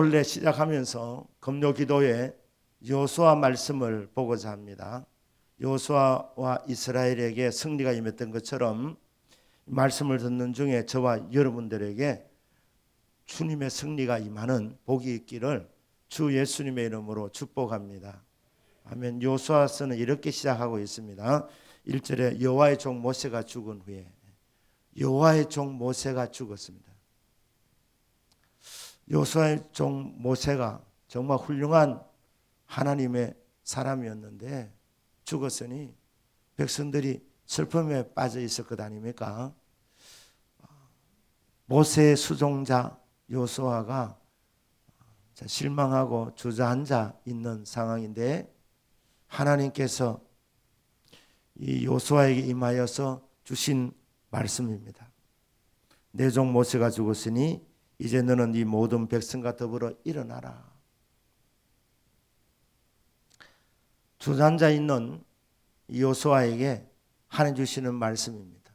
올해 시작하면서 금요 기도에 여호수아 말씀을 보고자 합니다. 여호수아와 이스라엘에게 승리가 임했던 것처럼 말씀을 듣는 중에 저와 여러분들에게 주님의 승리가 임하는 복이 있기를 주 예수님의 이름으로 축복합니다. 아멘. 여호수아서는 이렇게 시작하고 있습니다. 1절에 여호와의 종 모세가 죽은 후에, 여호와의 종 모세가 죽었습니다. 여호수아의 종 모세가 정말 훌륭한 하나님의 사람이었는데 죽었으니 백성들이 슬픔에 빠져 있을 것 아닙니까? 모세의 수종자 여호수아가 실망하고 주저앉아 있는 상황인데 하나님께서 이 여호수아에게 임하여서 주신 말씀입니다. 내 종 모세가 죽었으니 이제 너는 이 모든 백성과 더불어 일어나라. 주저앉아 있는 여호수아에게 하나님 주시는 말씀입니다.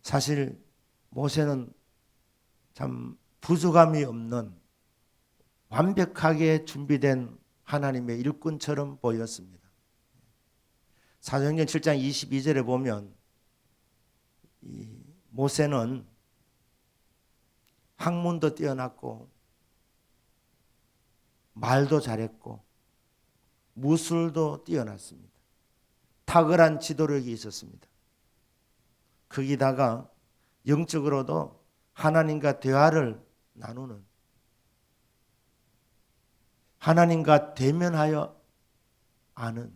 사실 모세는 참 부족함이 없는 완벽하게 준비된 하나님의 일꾼처럼 보였습니다. 사도행전 7장 22절에 보면 이 모세는 학문도 뛰어났고 말도 잘했고 무술도 뛰어났습니다. 탁월한 지도력이 있었습니다. 거기다가 영적으로도 하나님과 대화를 나누는, 하나님과 대면하여 아는,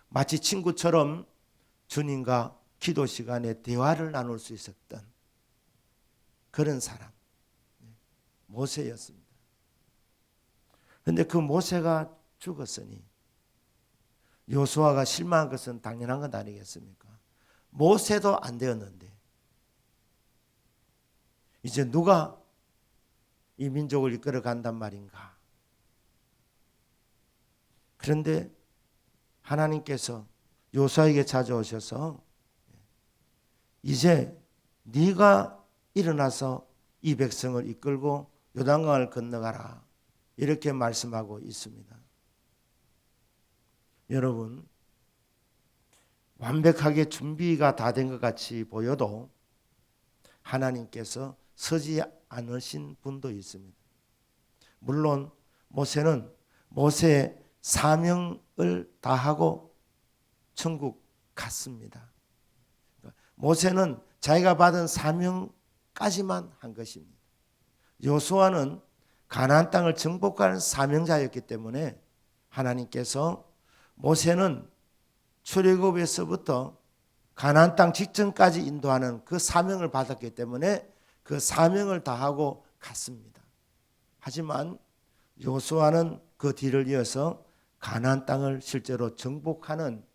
마치 친구처럼 주님과 기도 시간에 대화를 나눌 수 있었던 그런 사람, 모세였습니다. 그런데 그 모세가 죽었으니 여호수아가 실망한 것은 당연한 것 아니겠습니까? 모세도 안 되었는데 이제 누가 이 민족을 이끌어 간단 말인가? 그런데 하나님께서 여호수아에게 찾아오셔서 이제 네가 일어나서 이 백성을 이끌고 요단강을 건너가라, 이렇게 말씀하고 있습니다. 여러분, 완벽하게 준비가 다 된 것 같이 보여도 하나님께서 서지 않으신 분도 있습니다. 물론 모세는 모세의 사명을 다하고 천국 갔습니다. 모세는 자기가 받은 사명까지만 한 것입니다. 여호수아는 가나안 땅을 정복하는 사명자였기 때문에 하나님께서 모세는 출애굽에서부터 가나안 땅 직전까지 인도하는 그 사명을 받았기 때문에 그 사명을 다하고 갔습니다. 하지만 여호수아는 그 뒤를 이어서 가나안 땅을 실제로 정복하는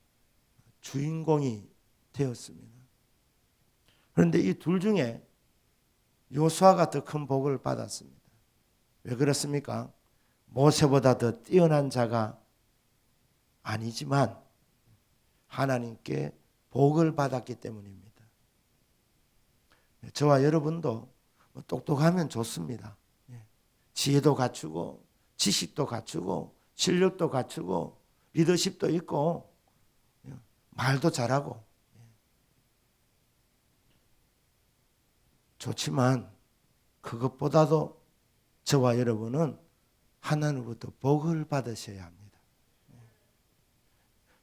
주인공이 되었습니다. 그런데 이 둘 중에 여호수아가 더 큰 복을 받았습니다. 왜 그렇습니까? 모세보다 더 뛰어난 자가 아니지만 하나님께 복을 받았기 때문입니다. 저와 여러분도 똑똑하면 좋습니다. 지혜도 갖추고 지식도 갖추고 실력도 갖추고 리더십도 있고 말도 잘하고 좋지만 그것보다도 저와 여러분은 하나님부터 복을 받으셔야 합니다.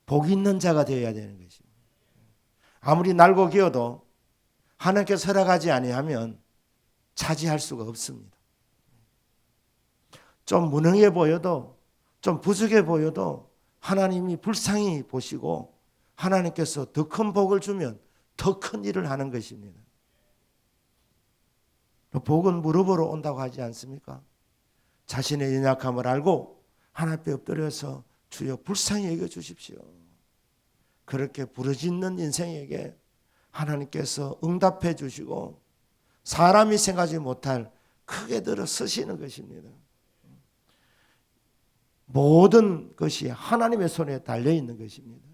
복 있는 자가 되어야 되는 것입니다. 아무리 날고 기어도 하나님께서 허락하지 아니하면 차지할 수가 없습니다. 좀 무능해 보여도, 좀 부족해 보여도 하나님이 불쌍히 보시고 하나님께서 더 큰 복을 주면 더 큰 일을 하는 것입니다. 복은 무릎으로 온다고 하지 않습니까? 자신의 연약함을 알고 하나님 앞에 엎드려서 주여 불쌍히 여겨주십시오. 그렇게 부르짖는 인생에게 하나님께서 응답해 주시고 사람이 생각하지 못할 크게 들어 서시는 것입니다. 모든 것이 하나님의 손에 달려있는 것입니다.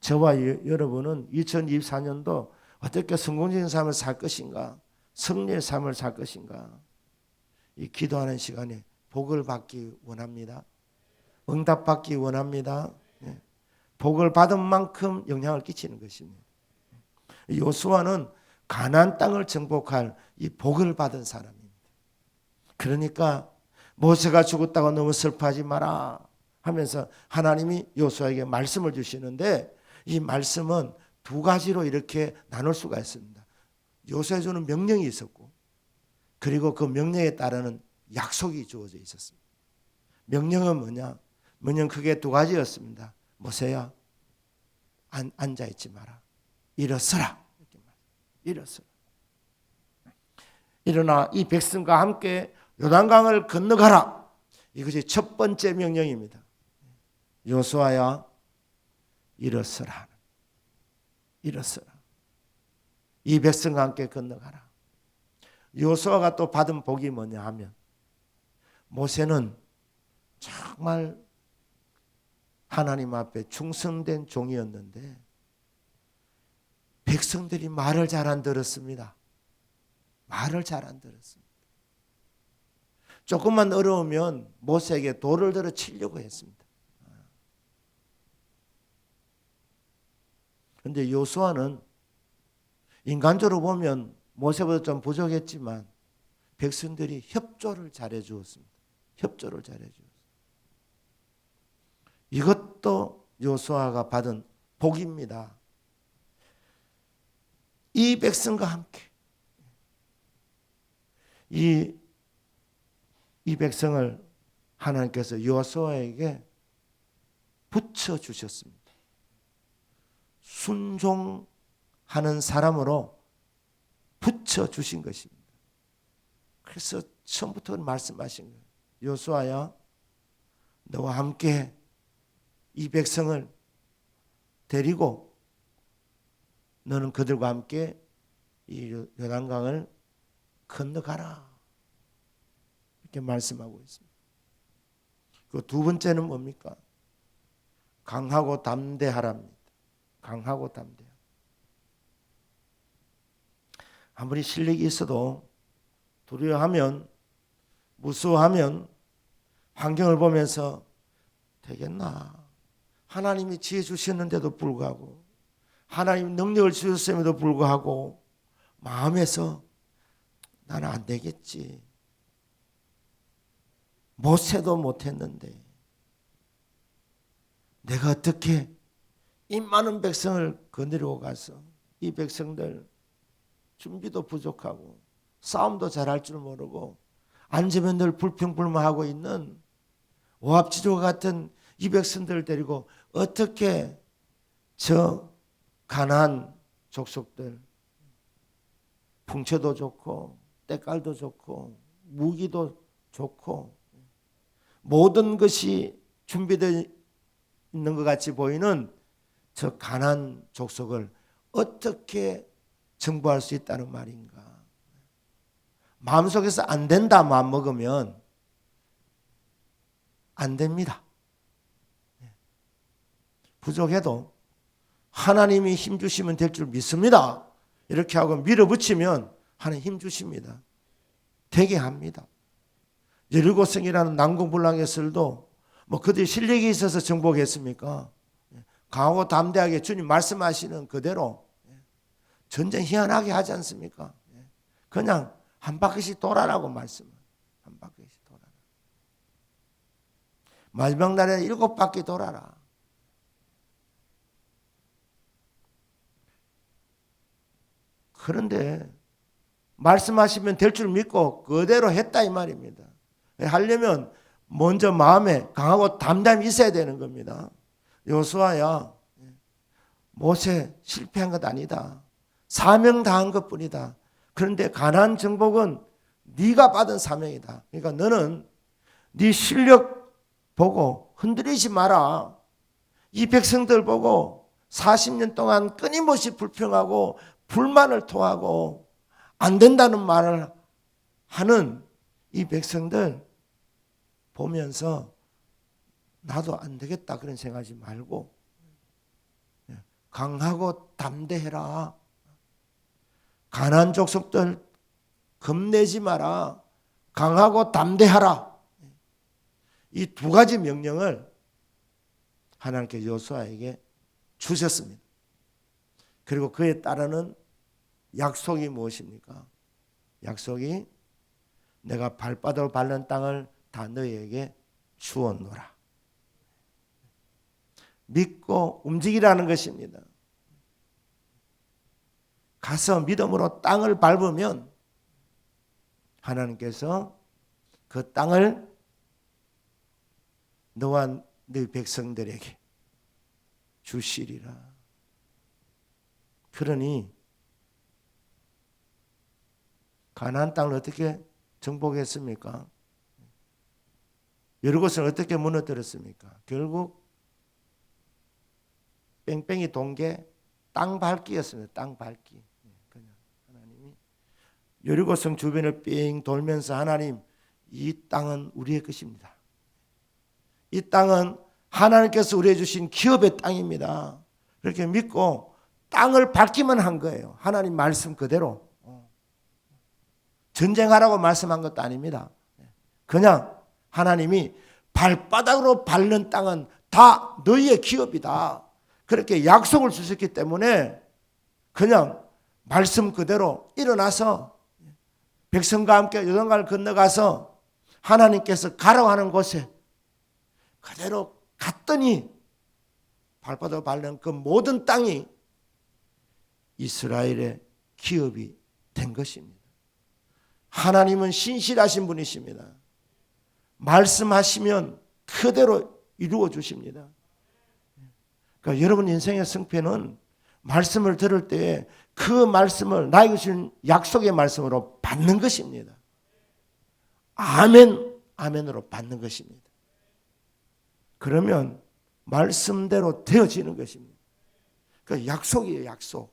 저와 여러분은 2024년도 어떻게 성공적인 삶을 살 것인가, 승리의 삶을 살 것인가? 이 기도하는 시간에 복을 받기 원합니다. 응답받기 원합니다. 복을 받은 만큼 영향을 끼치는 것입니다. 요수아는 가나안 땅을 정복할 이 복을 받은 사람입니다. 그러니까 모세가 죽었다고 너무 슬퍼하지 마라 하면서 하나님이 요수아에게 말씀을 주시는데, 이 말씀은 두 가지로 이렇게 나눌 수가 있습니다. 요수아에 주는 명령이 있었고, 그리고 그 명령에 따르는 약속이 주어져 있었습니다. 명령은 뭐냐? 명령 크게 두 가지였습니다. 모세야, 앉아있지 마라. 일어서라. 이렇게 말해요. 일어서라. 일어나 이 백성과 함께 요단강을 건너가라. 이것이 첫 번째 명령입니다. 요수아야, 일어서라. 일어서라. 이 백성과 함께 건너가라. 요수아가 또 받은 복이 뭐냐 하면, 모세는 정말 하나님 앞에 충성된 종이었는데 백성들이 말을 잘 안 들었습니다. 말을 잘 안 들었습니다. 조금만 어려우면 모세에게 돌을 들어 치려고 했습니다. 그런데 요수아는 인간적으로 보면 모세보다 좀 부족했지만 백성들이 협조를 잘해 주었습니다. 협조를 잘해 주었습니다. 이것도 요수아가 받은 복입니다. 이 백성과 함께 이 백성을 하나님께서 요수아에게 붙여 주셨습니다. 순종하는 사람으로 붙여 주신 것입니다. 그래서 처음부터 말씀하신 거예요. 요수아야, 너와 함께 이 백성을 데리고 너는 그들과 함께 이 요단강을 건너가라. 이렇게 말씀하고 있습니다. 그 두 번째는 뭡니까? 강하고 담대하랍니다. 강하고 담대하. 아무리 실력이 있어도 두려워하면, 무서워하면 환경을 보면서 되겠나? 하나님이 지혜 주셨는데도 불구하고, 하나님 능력을 주셨음에도 불구하고 마음에서 나는 안 되겠지. 모세도 못했는데 내가 어떻게 이 많은 백성을 거느리고 가서 이 백성들 준비도 부족하고 싸움도 잘할 줄 모르고 앉으면 늘 불평불만하고 있는 오합지졸 같은 이 백성들을 데리고 어떻게 저 가나안 족속들, 풍채도 좋고 때깔도 좋고 무기도 좋고 모든 것이 준비되어 있는 것 같이 보이는 저 가나안 족속을 어떻게 정복할 수 있다는 말인가? 마음속에서 안 된다 마음 먹으면 안 됩니다. 부족해도 하나님이 힘 주시면 될 줄 믿습니다. 이렇게 하고 밀어붙이면 하나님 힘 주십니다. 되게 합니다. 여리고성이라는 난공불락의 설도 뭐 그들이 실력이 있어서 정복했습니까? 강하고 담대하게 주님 말씀하시는 그대로 전쟁 희한하게 하지 않습니까? 그냥 한 바퀴씩 돌아라고 말씀. 한 바퀴씩 돌아라. 마지막 날에 7바퀴 돌아라. 그런데 말씀하시면 될 줄 믿고 그대로 했다 이 말입니다. 하려면 먼저 마음에 강하고 담담이 있어야 되는 겁니다. 요수아야, 모세 실패한 것 아니다. 사명 다한 것뿐이다. 그런데 가나안 정복은 네가 받은 사명이다. 그러니까 너는 네 실력 보고 흔들리지 마라. 이 백성들 보고 40년 동안 끊임없이 불평하고 불만을 토하고 안 된다는 말을 하는 이 백성들 보면서 나도 안 되겠다 그런 생각하지 말고 강하고 담대해라. 가나안 족속들 겁내지 마라. 강하고 담대하라. 이 두 가지 명령을 하나님께 여호수아에게 주셨습니다. 그리고 그에 따르는 약속이 무엇입니까? 약속이 내가 발바닥으로 밟는 땅을 다 너희에게 주었노라. 믿고 움직이라는 것입니다. 가서 믿음으로 땅을 밟으면 하나님께서 그 땅을 너와 너희 백성들에게 주시리라. 그러니 가나안 땅을 어떻게 정복했습니까? 여리고성을 어떻게 무너뜨렸습니까? 결국 뺑뺑이 동계 땅 밟기였습니다. 땅 밟기. 그냥 하나님이 여리고성 주변을 삥 돌면서 하나님, 이 땅은 우리의 것입니다. 이 땅은 하나님께서 우리에게 주신 기업의 땅입니다. 그렇게 믿고 땅을 밟기만 한 거예요. 하나님 말씀 그대로. 전쟁하라고 말씀한 것도 아닙니다. 그냥 하나님이 발바닥으로 밟는 땅은 다 너희의 기업이다. 그렇게 약속을 주셨기 때문에 그냥 말씀 그대로 일어나서 백성과 함께 요단강을 건너가서 하나님께서 가라고 하는 곳에 그대로 갔더니 발바닥으로 밟는 그 모든 땅이 이스라엘의 기업이 된 것입니다. 하나님은 신실하신 분이십니다. 말씀하시면 그대로 이루어 주십니다. 그러니까 여러분 인생의 승패는 말씀을 들을 때 그 말씀을 나에게 주신 약속의 말씀으로 받는 것입니다. 아멘, 아멘으로 받는 것입니다. 그러면 말씀대로 되어지는 것입니다. 그 약속이에요, 약속.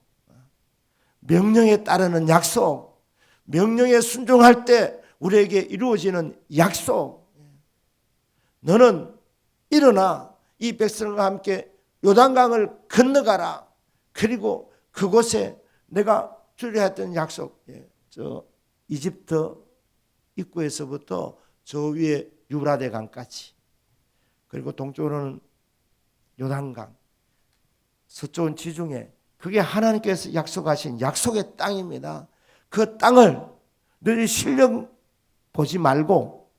명령에 따르는 약속. 명령에 순종할 때 우리에게 이루어지는 약속. 너는 일어나 이 백성과 함께 요단강을 건너가라. 그리고 그곳에 내가 주려 했던 약속, 저 이집트 입구에서부터 저 위에 유브라데 강까지, 그리고 동쪽으로는 요단강, 서쪽은 지중해, 그게 하나님께서 약속하신 약속의 땅입니다. 그 땅을 너희 실력 보지 말고,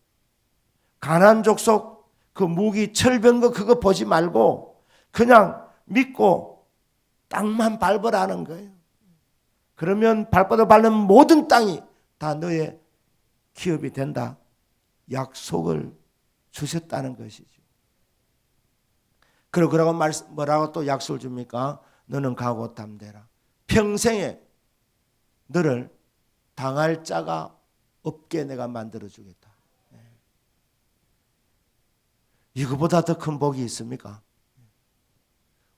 가나안 족속 그 무기 철병거 그거 보지 말고 그냥 믿고 땅만 밟으라는 거예요. 그러면 발바닥 밟는 모든 땅이 다 너의 기업이 된다. 약속을 주셨다는 것이죠. 그러고 뭐라고 또 약속을 줍니까? 너는 가고 담대라. 평생에 너를 당할 자가 없게 내가 만들어 주겠다. 이거보다 더 큰 복이 있습니까?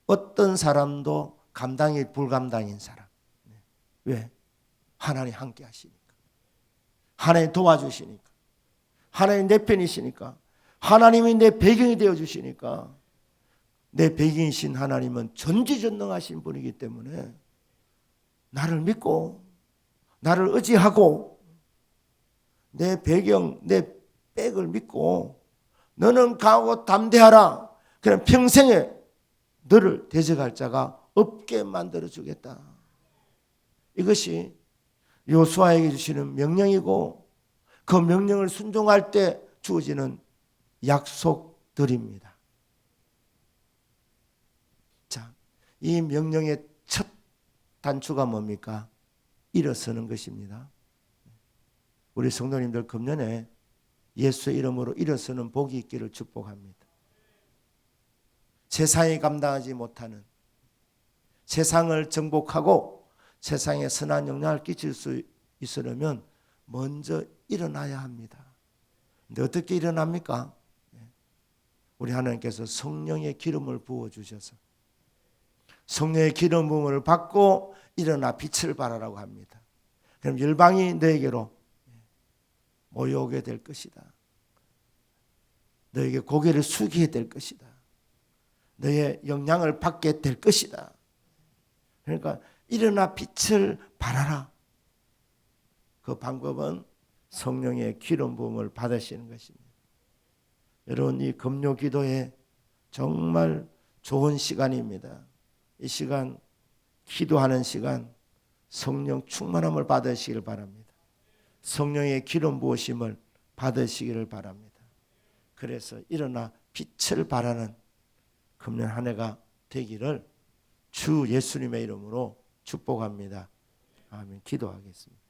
어떤 사람도 감당이 불감당인 사람. 왜? 하나님 함께 하시니까. 하나님 도와주시니까. 하나님 내 편이시니까. 하나님이 내 배경이 되어주시니까. 내 배경이신 하나님은 전지전능하신 분이기 때문에 나를 믿고 나를 의지하고 내 배경, 내 백을 믿고 너는 강하고 담대하라. 그럼 평생에 너를 대적할 자가 없게 만들어주겠다. 이것이 여호수아에게 주시는 명령이고 그 명령을 순종할 때 주어지는 약속들입니다. 자, 이 명령의 첫 단추가 뭡니까? 일어서는 것입니다. 우리 성도님들 금년에 예수의 이름으로 일어서는 복이 있기를 축복합니다. 세상이 감당하지 못하는, 세상을 정복하고 세상에 선한 영향을 끼칠 수 있으려면 먼저 일어나야 합니다. 근데 어떻게 일어납니까? 우리 하나님께서 성령의 기름을 부어주셔서 성령의 기름 부음을 받고 일어나 빛을 발하라고 합니다. 그럼 열방이 너에게로 모여오게 될 것이다. 너에게 고개를 숙이게 될 것이다. 너의 영향을 받게 될 것이다. 그러니까 일어나 빛을 발하라. 그 방법은 성령의 기름 부음을 받으시는 것입니다. 여러분, 이 금요 기도에 정말 좋은 시간입니다. 이 시간, 기도하는 시간, 성령 충만함을 받으시길 바랍니다. 성령의 기름 부으심을 받으시기를 바랍니다. 그래서 일어나 빛을 발하는 금년 한 해가 되기를 주 예수님의 이름으로 축복합니다. 아멘. 기도하겠습니다.